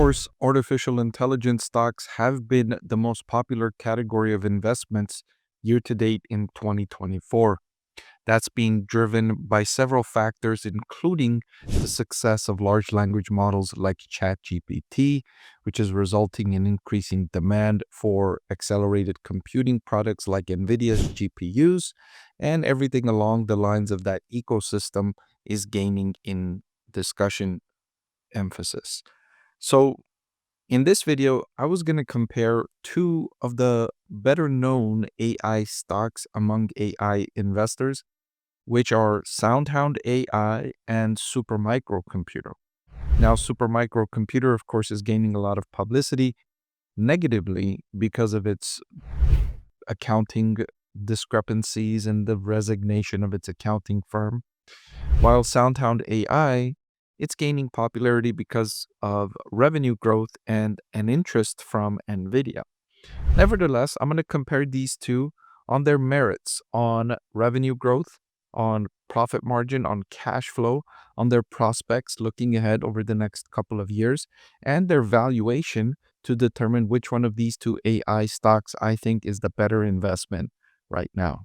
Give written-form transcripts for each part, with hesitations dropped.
course, artificial intelligence stocks have been the most popular category of investments year to date in 2024. That's being driven by several factors, including the success of large language models like ChatGPT, which is resulting in increasing demand for accelerated computing products like NVIDIA's GPUs, and everything along the lines of that ecosystem is gaining in discussion emphasis. So, in this video, I was going to compare two of the better known AI stocks among AI investors, which are SoundHound AI and Supermicrocomputer. Now, Supermicrocomputer, of course, is gaining a lot of publicity negatively because of its accounting discrepancies and the resignation of its accounting firm. While SoundHound AI, it's gaining popularity because of revenue growth and an interest from NVIDIA. Nevertheless, I'm going to compare these two on their merits, on revenue growth, on profit margin, on cash flow, on their prospects looking ahead over the next couple of years, and their valuation to determine which one of these two AI stocks I think is the better investment right now.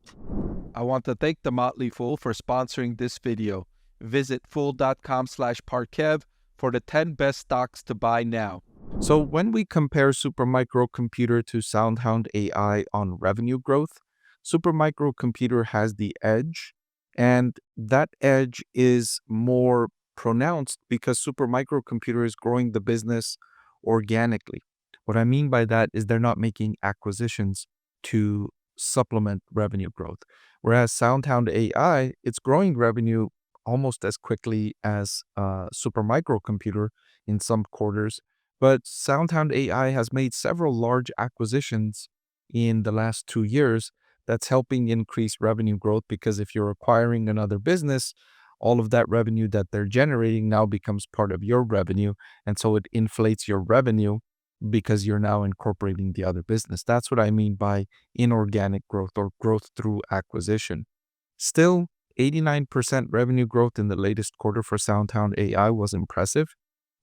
I want to thank the Motley Fool for sponsoring this video. Visit fool.com/Parkev for the 10 best stocks to buy now. So when we compare Supermicrocomputer to SoundHound AI on revenue growth, Supermicrocomputer has the edge, and that edge is more pronounced because Supermicrocomputer is growing the business organically. What I mean by that is they're not making acquisitions to supplement revenue growth. Whereas SoundHound AI, it's growing revenue almost as quickly as Supermicrocomputer in some quarters. But SoundHound AI has made several large acquisitions in the last 2 years that's helping increase revenue growth, because if you're acquiring another business, all of that revenue that they're generating now becomes part of your revenue. And so it inflates your revenue because you're now incorporating the other business. That's what I mean by inorganic growth or growth through acquisition. Still, 89% revenue growth in the latest quarter for SoundHound AI was impressive.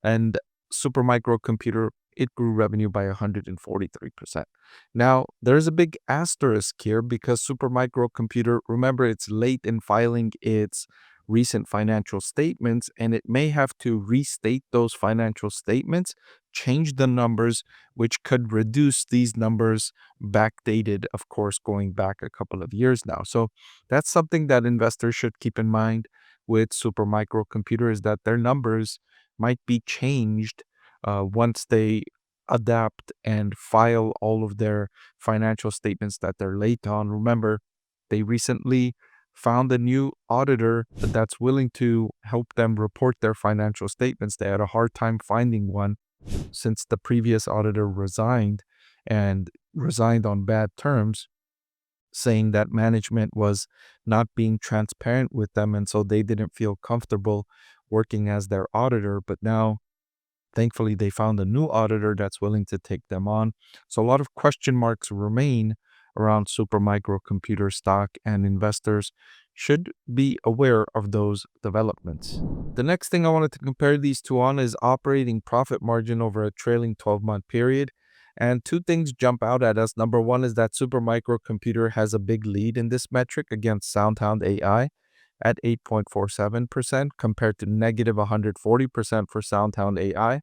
And Supermicrocomputer, it grew revenue by 143%. Now, there's a big asterisk here because Supermicrocomputer, remember, it's late in filing its recent financial statements, and it may have to restate those financial statements, change the numbers, which could reduce these numbers backdated, of course, going back a couple of years now. So that's something that investors should keep in mind with Supermicrocomputer, is that their numbers might be changed once they adapt and file all of their financial statements that they're late on. Remember, they recently found a new auditor that's willing to help them report their financial statements. They had a hard time finding one since the previous auditor resigned, and resigned on bad terms, saying that management was not being transparent with them, and so they didn't feel comfortable working as their auditor. But now, thankfully, they found a new auditor that's willing to take them on. So a lot of question marks remain around Supermicrocomputer stock, and investors should be aware of those developments. The next thing I wanted to compare these two on is operating profit margin over a trailing 12-month period. And two things jump out at us. Number one is that Supermicrocomputer has a big lead in this metric against SoundHound AI at 8.47% compared to negative 140% for SoundHound AI.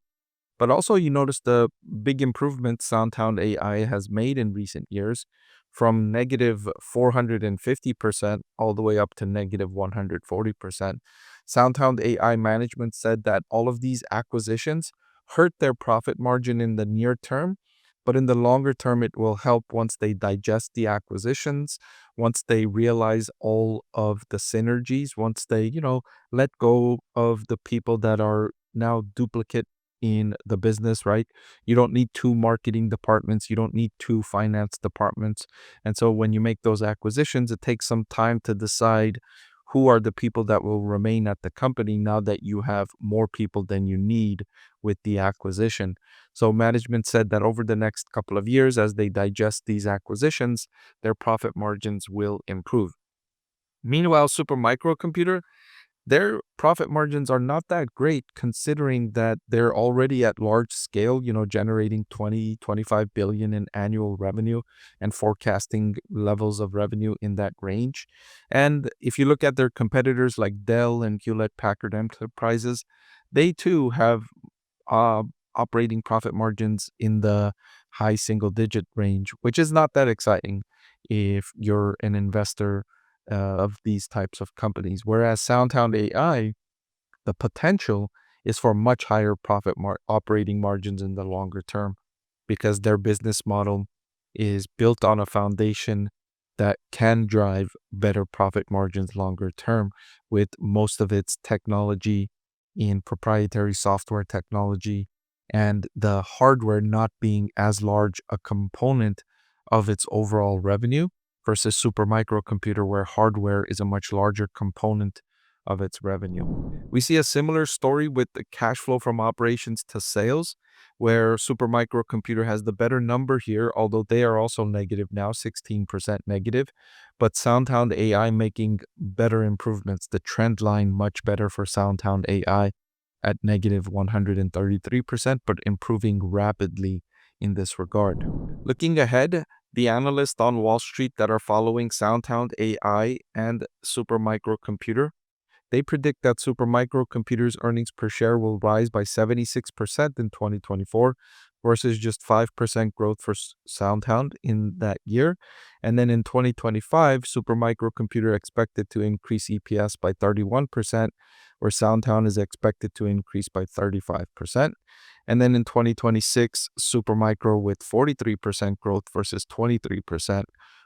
But also, you notice the big improvement SoundHound AI has made in recent years, from negative 450% all the way up to negative 140%. SoundHound AI management said that all of these acquisitions hurt their profit margin in the near term, but in the longer term, it will help once they digest the acquisitions, once they realize all of the synergies, once they, let go of the people that are now duplicate in the business, right? You don't need 2 marketing departments. You don't need 2 finance departments. And so when you make those acquisitions, it takes some time to decide who are the people that will remain at the company now that you have more people than you need with the acquisition. So management said that over the next couple of years, as they digest these acquisitions, their profit margins will improve. Meanwhile, Supermicrocomputer, their profit margins are not that great considering that they're already at large scale, generating 20, 25 billion in annual revenue and forecasting levels of revenue in that range. And if you look at their competitors like Dell and Hewlett Packard Enterprises, they too have uh, operating profit margins in the high single digit range, which is not that exciting if you're an investor of these types of companies. Whereas SoundHound AI, the potential is for much higher operating margins in the longer term because their business model is built on a foundation that can drive better profit margins longer term, with most of its technology in proprietary software technology and the hardware not being as large a component of its overall revenue versus Supermicro computer, where hardware is a much larger component of its revenue. We see a similar story with the cash flow from operations to sales, where Supermicro computer has the better number here, although they are also negative now, 16% negative. But SoundHound AI making better improvements, the trend line much better for SoundHound AI at negative 133%, but improving rapidly in this regard. Looking ahead, the analysts on Wall Street that are following SoundHound AI and Supermicro computer, they predict that Supermicro Computer's earnings per share will rise by 76% in 2024 versus just 5% growth for SoundHound in that year. And then in 2025, Supermicro Computer expected to increase EPS by 31%, where SoundHound is expected to increase by 35%. And then in 2026, Supermicro with 43% growth versus 23%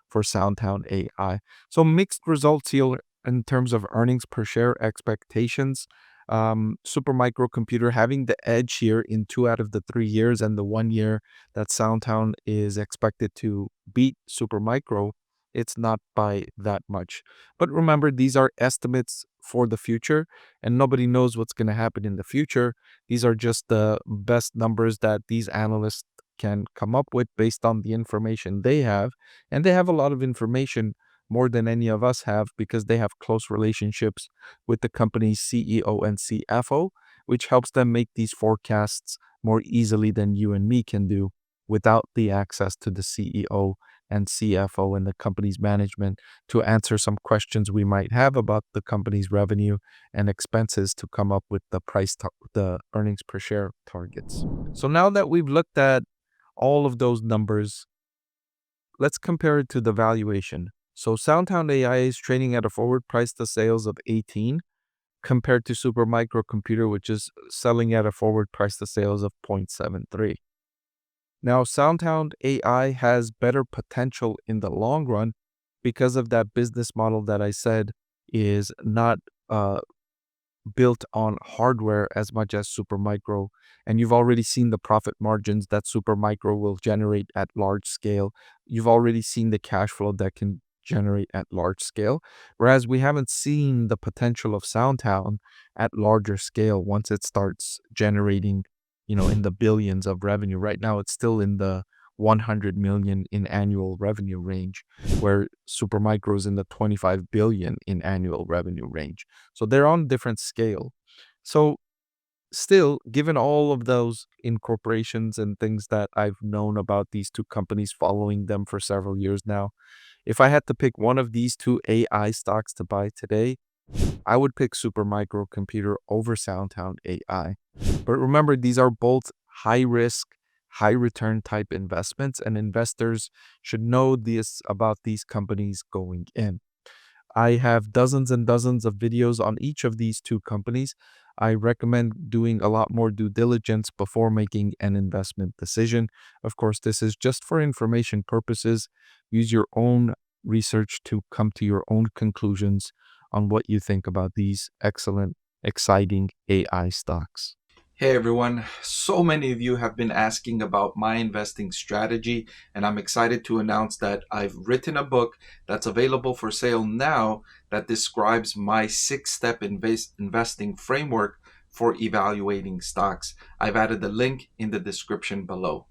for SoundHound AI. So mixed results here in terms of earnings per share expectations. Supermicro computer having the edge here in 2 out of the 3 years, and the 1 year that SoundHound is expected to beat Supermicro, it's not by that much. But remember, these are estimates for the future, and nobody knows what's going to happen in the future. These are just the best numbers that these analysts can come up with based on the information they have. And they have a lot of information, more than any of us have, because they have close relationships with the company's CEO and CFO, which helps them make these forecasts more easily than you and me can do without the access to the CEO and CFO and the company's management to answer some questions we might have about the company's revenue and expenses to come up with the earnings per share targets. So now that we've looked at all of those numbers, let's compare it to the valuation. So SoundHound AI is trading at a forward price to sales of 18 compared to Supermicro Computer, which is selling at a forward price to sales of 0.73. Now, SoundHound AI has better potential in the long run because of that business model that I said is not built on hardware as much as Supermicro. And you've already seen the profit margins that Supermicro will generate at large scale. You've already seen the cash flow that can generate at large scale, whereas we haven't seen the potential of SoundHound at larger scale once it starts generating, in the billions of revenue. Right now, it's still in the 100 million in annual revenue range, where Supermicro is in the 25 billion in annual revenue range. So they're on different scale. So still, given all of those incorporations and things that I've known about these two companies, following them for several years now, if I had to pick one of these two AI stocks to buy today, I would pick Supermicro Computer over SoundHound AI. But remember, these are both high risk, high return type investments, and investors should know this about these companies going in. I have dozens and dozens of videos on each of these two companies. I recommend doing a lot more due diligence before making an investment decision. Of course, this is just for information purposes. Use your own research to come to your own conclusions on what you think about these excellent, exciting AI stocks. Hey everyone, so many of you have been asking about my investing strategy, and I'm excited to announce that I've written a book that's available for sale now that describes my 6-step investing framework for evaluating stocks. I've added the link in the description below.